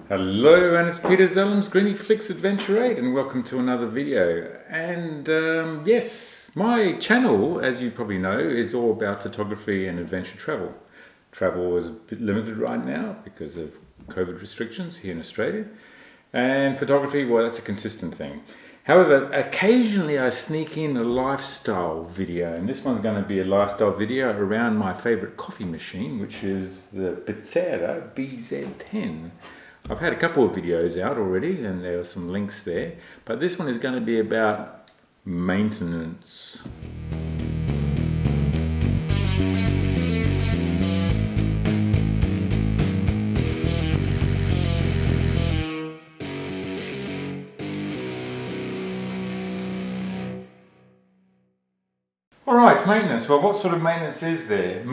Hello, and it's Peter Zellam's Griniflix Adventure 8, and welcome to another video. And yes, my channel, as you probably know, is all about photography and adventure travel. Travel is a bit limited right now because of COVID restrictions here in Australia. And photography, well, that's a consistent thing. However, occasionally I sneak in a lifestyle video, and this one's going to be a lifestyle video around my favorite coffee machine, which is the Bezzera BZ10. I've had a couple of videos out already and there are some links there, but this one is going to be about maintenance. Alright, maintenance. Well, what sort of maintenance is there?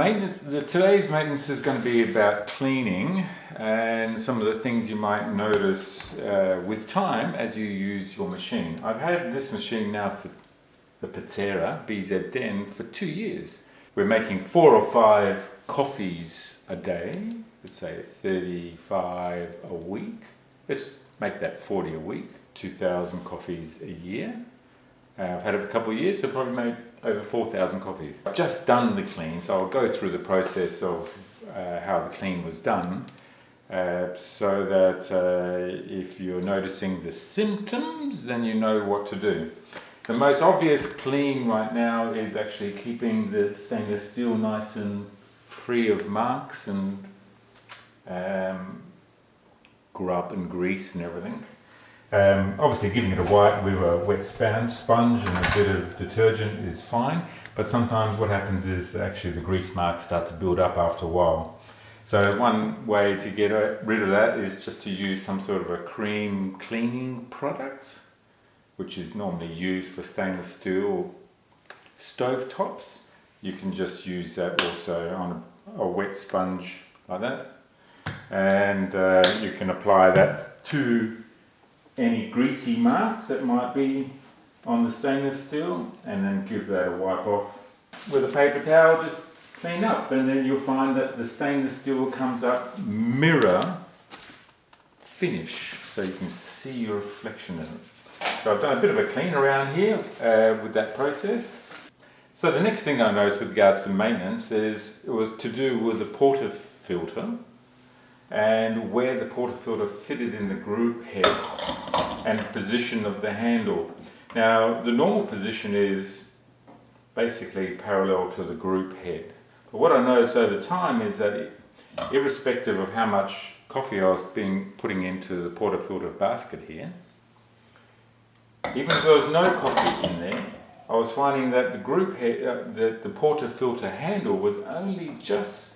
Today's maintenance is going to be about cleaning and some of the things you might notice with time as you use your machine. I've had this machine now for the Bezzera BZ10 for 2 years. We're making 4 or 5 coffees a day, let's say 35 a week. Let's make that 40 a week, 2,000 coffees a year. I've had it for a couple of years, so probably made over 4,000 coffees. I've just done the clean, so I'll go through the process of how the clean was done, so that if you're noticing the symptoms, then you know what to do. The most obvious clean right now is actually keeping the stainless steel nice and free of marks and grub and grease and everything. Obviously giving it a wipe with a wet sponge and a bit of detergent is fine, but sometimes what happens is actually the grease marks start to build up after a while. So one way to get rid of that is just to use some sort of a cream cleaning product, which is normally used for stainless steel stove tops. You can just use that also on a wet sponge like that, and you can apply that to any greasy marks that might be on the stainless steel, and then give that a wipe off with a paper towel. Just clean up, and then you'll find that the stainless steel comes up mirror finish, so you can see your reflection in it. So I've done a bit of a clean around here with that process. So the next thing I noticed with regards to maintenance was to do with the portafilter and where the portafilter fitted in the group head and the position of the handle. Now, the normal position is basically parallel to the group head. But what I noticed over time is that irrespective of how much coffee I was putting into the portafilter basket here, even if there was no coffee in there, I was finding that the group head, the portafilter handle was only just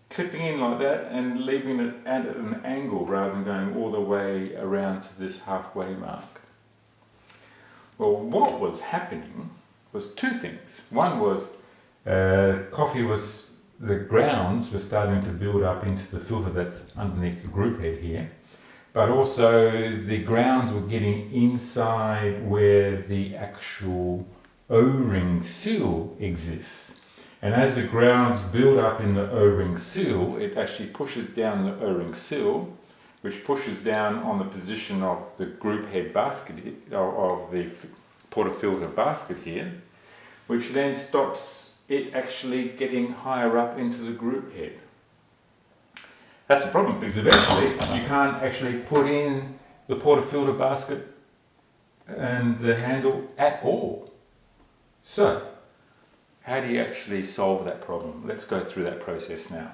clipping in like that and leaving it at an angle rather than going all the way around to this halfway mark. Well, what was happening was two things. One was the grounds were starting to build up into the filter that's underneath the group head here, but also the grounds were getting inside where the actual O-ring seal exists. And as the grounds build up in the O-ring seal, it actually pushes down the O-ring seal, which pushes down on the position of the group head basket, of the portafilter basket here, which then stops it actually getting higher up into the group head. That's a problem, because eventually you can't actually put in the portafilter basket and the handle at all. So, how do you actually solve that problem? Let's go through that process now.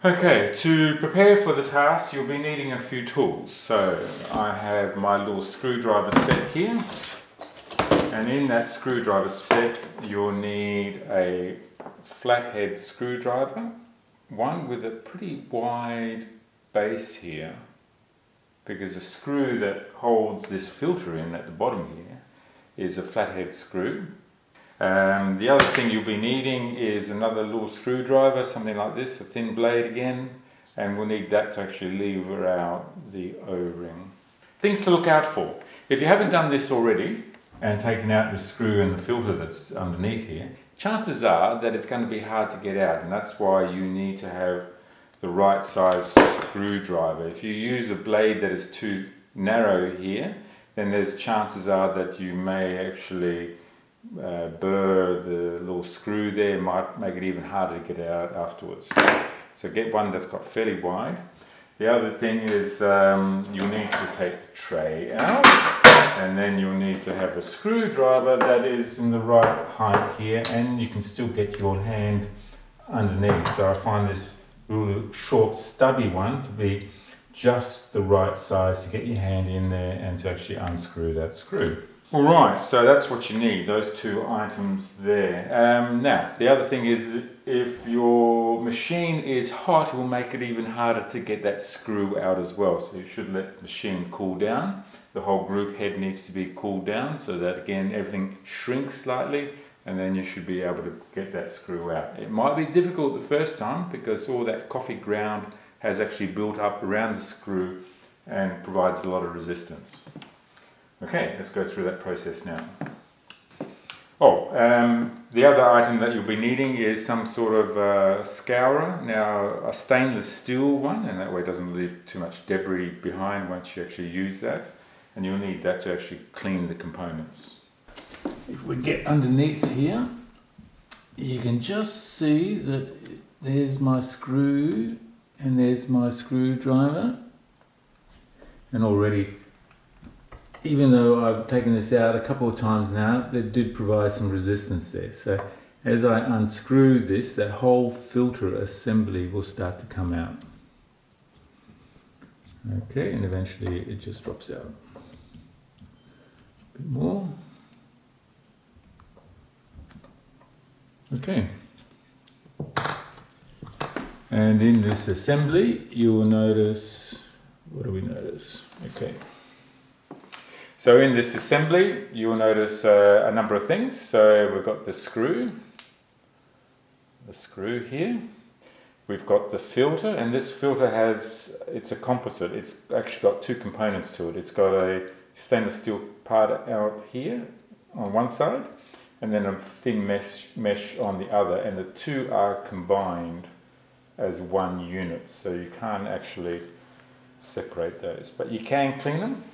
Okay, to prepare for the task, you'll be needing a few tools. So I have my little screwdriver set here, and in that screwdriver set you'll need a flathead screwdriver, one with a pretty wide base here, because the screw that holds this filter in at the bottom here is a flathead screw. The other thing you'll be needing is another little screwdriver, something like this, a thin blade again, and we'll need that to actually lever out the O-ring. Things to look out for. If you haven't done this already and taken out the screw and the filter that's underneath here, chances are that it's going to be hard to get out, and that's why you need to have the right size screwdriver. If you use a blade that is too narrow here, then there's chances are that you may actually burr the little screw there. It might make it even harder to get it out afterwards. So get one that's got fairly wide. The other thing is you'll need to take the tray out, and then you'll need to have a screwdriver that is in the right height here, and you can still get your hand underneath. So I find this little short stubby one to be just the right size to get your hand in there and to actually unscrew that screw. Alright, so that's what you need, those two items there. Now, the other thing is, if your machine is hot, it will make it even harder to get that screw out as well. So you should let the machine cool down. The whole group head needs to be cooled down so that, again, everything shrinks slightly, and then you should be able to get that screw out. It might be difficult the first time because all that coffee ground has actually built up around the screw and provides a lot of resistance. Okay, let's go through that process now. The other item that you'll be needing is some sort of scourer. Now, a stainless steel one, and that way it doesn't leave too much debris behind once you actually use that. And you'll need that to actually clean the components. If we get underneath here, you can just see that there's my screw and there's my screwdriver. And already, even though I've taken this out a couple of times now, they did provide some resistance there. So as I unscrew this, that whole filter assembly will start to come out. Okay, and eventually it just drops out. A bit more. Okay. And in this assembly, you will notice, what do we notice? Okay. So in this assembly, you will notice a number of things. So we've got the screw here. We've got the filter, and this filter it's a composite. It's actually got two components to it. It's got a stainless steel part out here on one side, and then a thin mesh on the other, and the two are combined as one unit. So you can't actually separate those, but you can clean them.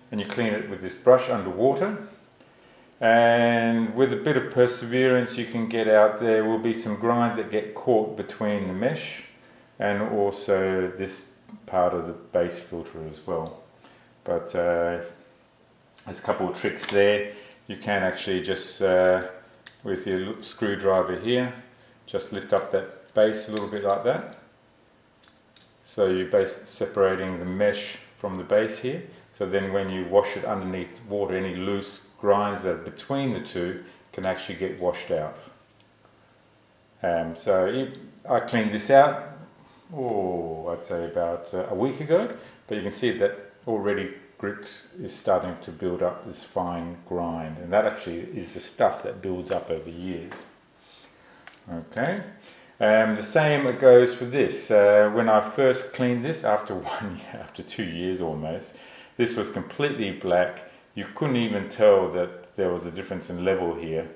And you clean it with this brush underwater, and with a bit of perseverance you can get out. There will be some grinds that get caught between the mesh and also this part of the base filter as well, but there's a couple of tricks there. You can actually just with your screwdriver here just lift up that base a little bit like that, so you're basically separating the mesh from the base here. So then when you wash it underneath water, any loose grinds that are between the two can actually get washed out. I cleaned this out, I'd say about a week ago, but you can see that already grit is starting to build up this fine grind, and that actually is the stuff that builds up over years. Okay, the same goes for this. When I first cleaned this after 1 year, after 2 years almost, this was completely black. You couldn't even tell that there was a difference in level here,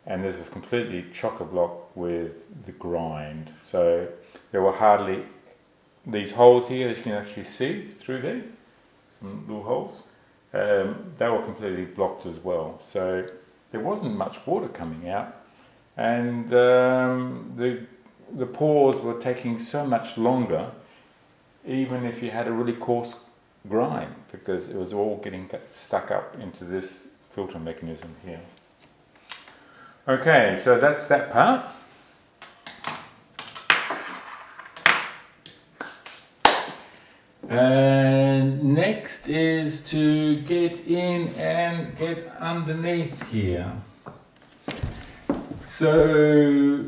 and this was completely chock-a-block with the grind. So there were hardly these holes here that you can actually see through there, some little holes. They were completely blocked as well. So there wasn't much water coming out, and the pores were taking so much longer, even if you had a really coarse grind, because it was all getting stuck up into this filter mechanism here. Okay, so that's that part. And next is to get in and get underneath here. So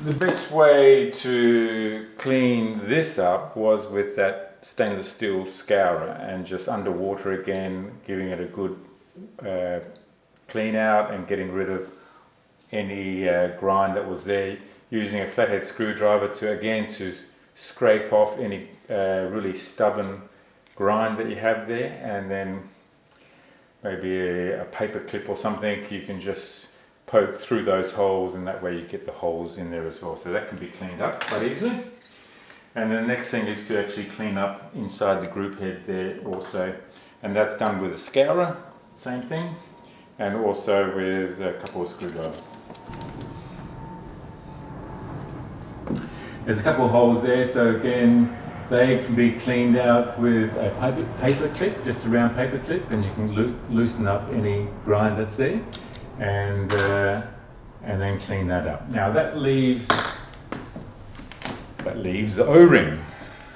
the best way to clean this up was with that stainless steel scourer, and just underwater again, giving it a good clean out and getting rid of any grind that was there, using a flathead screwdriver to scrape off any really stubborn grind that you have there, and then maybe a paper clip or something, you can just poke through those holes, and that way you get the holes in there as well. So that can be cleaned up quite easily. And the next thing is to actually clean up inside the group head there also. And that's done with a scourer, same thing, and also with a couple of screwdrivers. There's a couple of holes there, so again, they can be cleaned out with a paper clip, just a round paper clip, and you can loosen up any grind that's there, and then clean that up. Now that leaves the O-ring.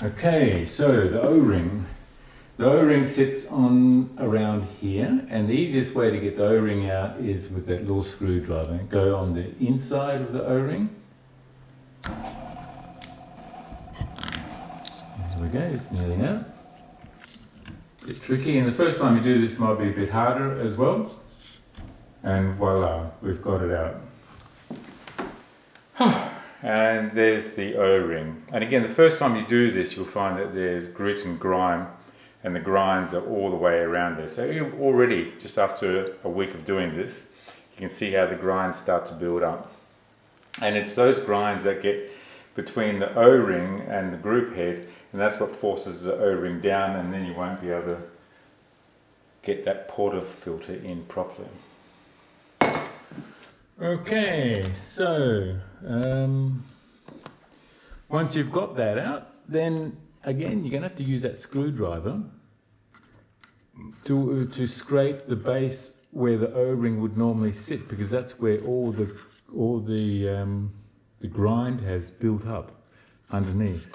Okay, so the O-ring sits on around here, and the easiest way to get the O-ring out is with that little screwdriver. Go on the inside of the O-ring. There we go, it's nearly out. A bit tricky, and the first time you do this might be a bit harder as well. And voila, we've got it out. And there's the O-ring. And again, the first time you do this, you'll find that there's grit and grime, and the grinds are all the way around there. So you already, just after a week of doing this, you can see how the grinds start to build up. And it's those grinds that get between the O-ring and the group head, and that's what forces the O-ring down, and then you won't be able to get that portafilter in properly. Okay, so once you've got that out, then again you're going to have to use that screwdriver to scrape the base where the O-ring would normally sit, because that's where all the grind has built up underneath.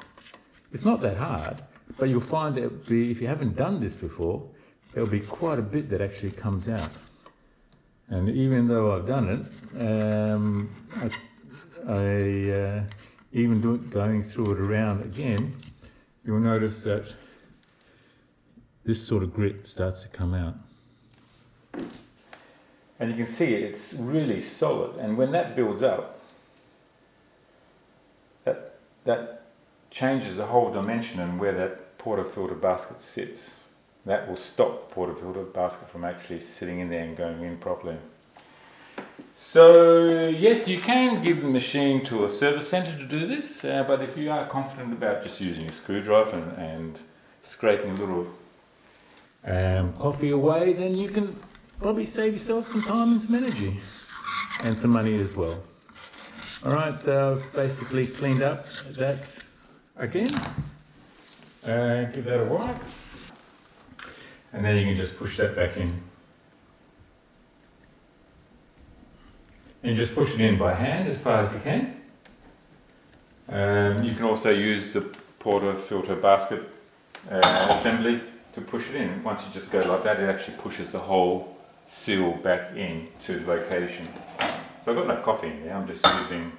It's not that hard, but you'll find that if you haven't done this before, there'll be quite a bit that actually comes out. And even though I've done it, going through it around again, you'll notice that this sort of grit starts to come out. And you can see it's really solid, and when that builds up, that changes the whole dimension and where that portafilter basket sits. That will stop the portafilter basket from actually sitting in there and going in properly. So yes, you can give the machine to a service centre to do this, but if you are confident about just using a screwdriver and scraping a little coffee away, then you can probably save yourself some time and some energy and some money as well. Alright, so I've basically cleaned up that again. Give that a wipe. And then you can just push that back in. And just push it in by hand as far as you can. You can also use the portafilter basket assembly to push it in. Once you just go like that, it actually pushes the whole seal back in to the location. So I've got no coffee in there, I'm just using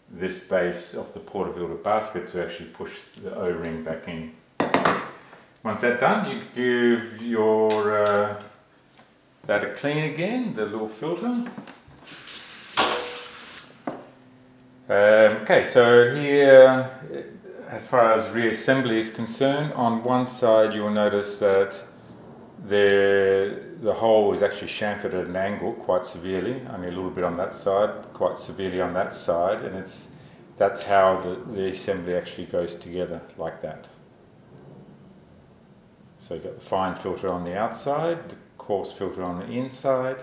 this base of the portafilter basket to actually push the O-ring back in. Once that's done, you give your that a clean again, the little filter. Okay, so here, as far as reassembly is concerned, on one side you'll notice that the hole is actually chamfered at an angle quite severely, only a little bit on that side, quite severely on that side, and that's how the assembly actually goes together, like that. So you've got the fine filter on the outside, the coarse filter on the inside,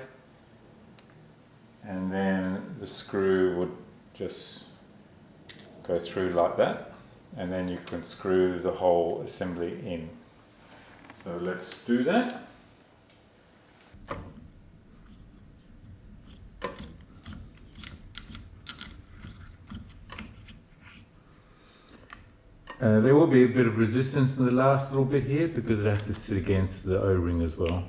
and then the screw would just go through like that, and then you can screw the whole assembly in. So let's do that. There will be a bit of resistance in the last little bit here because it has to sit against the O-ring as well.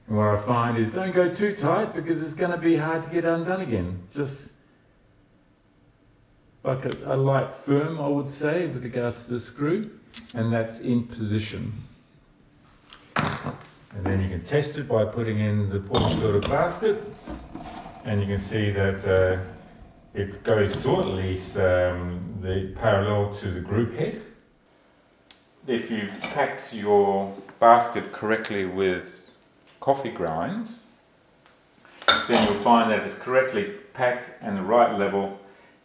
And what I find is don't go too tight because it's going to be hard to get undone again. Just like a light firm, I would say, with regards to the screw, and that's in position. And then you can test it by putting in the portafilter basket, and you can see that it goes to at least the parallel to the group head. If you've packed your basket correctly with coffee grinds, then you'll find that if it's correctly packed and the right level,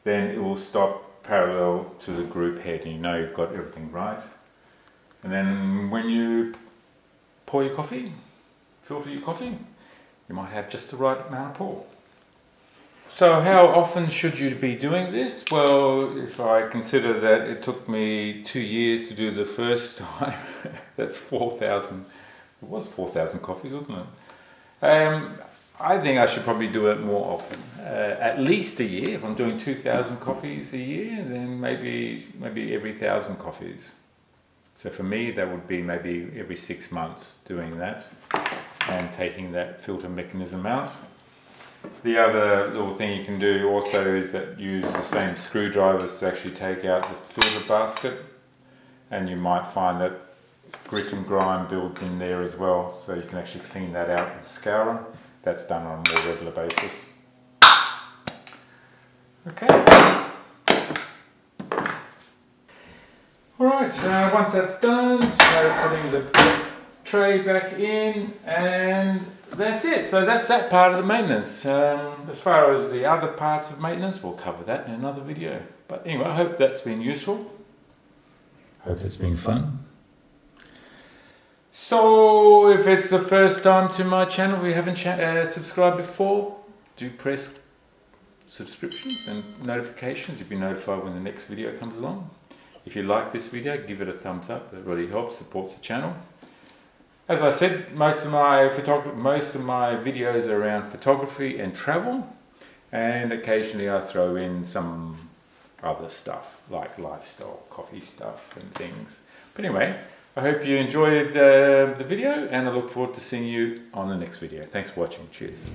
then it will stop parallel to the group head, and you know you've got everything right. And then when you pour your coffee, filter your coffee, you might have just the right amount of pour. So how often should you be doing this? Well, if I consider that it took me 2 years to do the first time, that's 4,000, it was 4,000 coffees, wasn't it? I think I should probably do it more often, at least a year. If I'm doing 2,000 coffees a year, then maybe every 1,000 coffees. So for me, that would be maybe every 6 months doing that and taking that filter mechanism out. The other little thing you can do also is that use the same screwdrivers to actually take out the filter basket, and you might find that grit and grime builds in there as well, so you can actually clean that out with a scourer. That's done on a more regular basis. Okay. Alright, once that's done, putting the tray back in, and that's it. So that's that part of the maintenance. As far as the other parts of maintenance, we'll cover that in another video. But anyway, I hope that's been useful. Hope it's been fun. So if it's the first time to my channel, if you haven't subscribed before, do press subscriptions and notifications. You'll be notified when the next video comes along. If you like this video, give it a thumbs up. That really helps, supports the channel. As I said, most of my videos are around photography and travel, and occasionally I throw in some other stuff like lifestyle, coffee stuff and things. But anyway, I hope you enjoyed the video, and I look forward to seeing you on the next video. Thanks for watching. Cheers.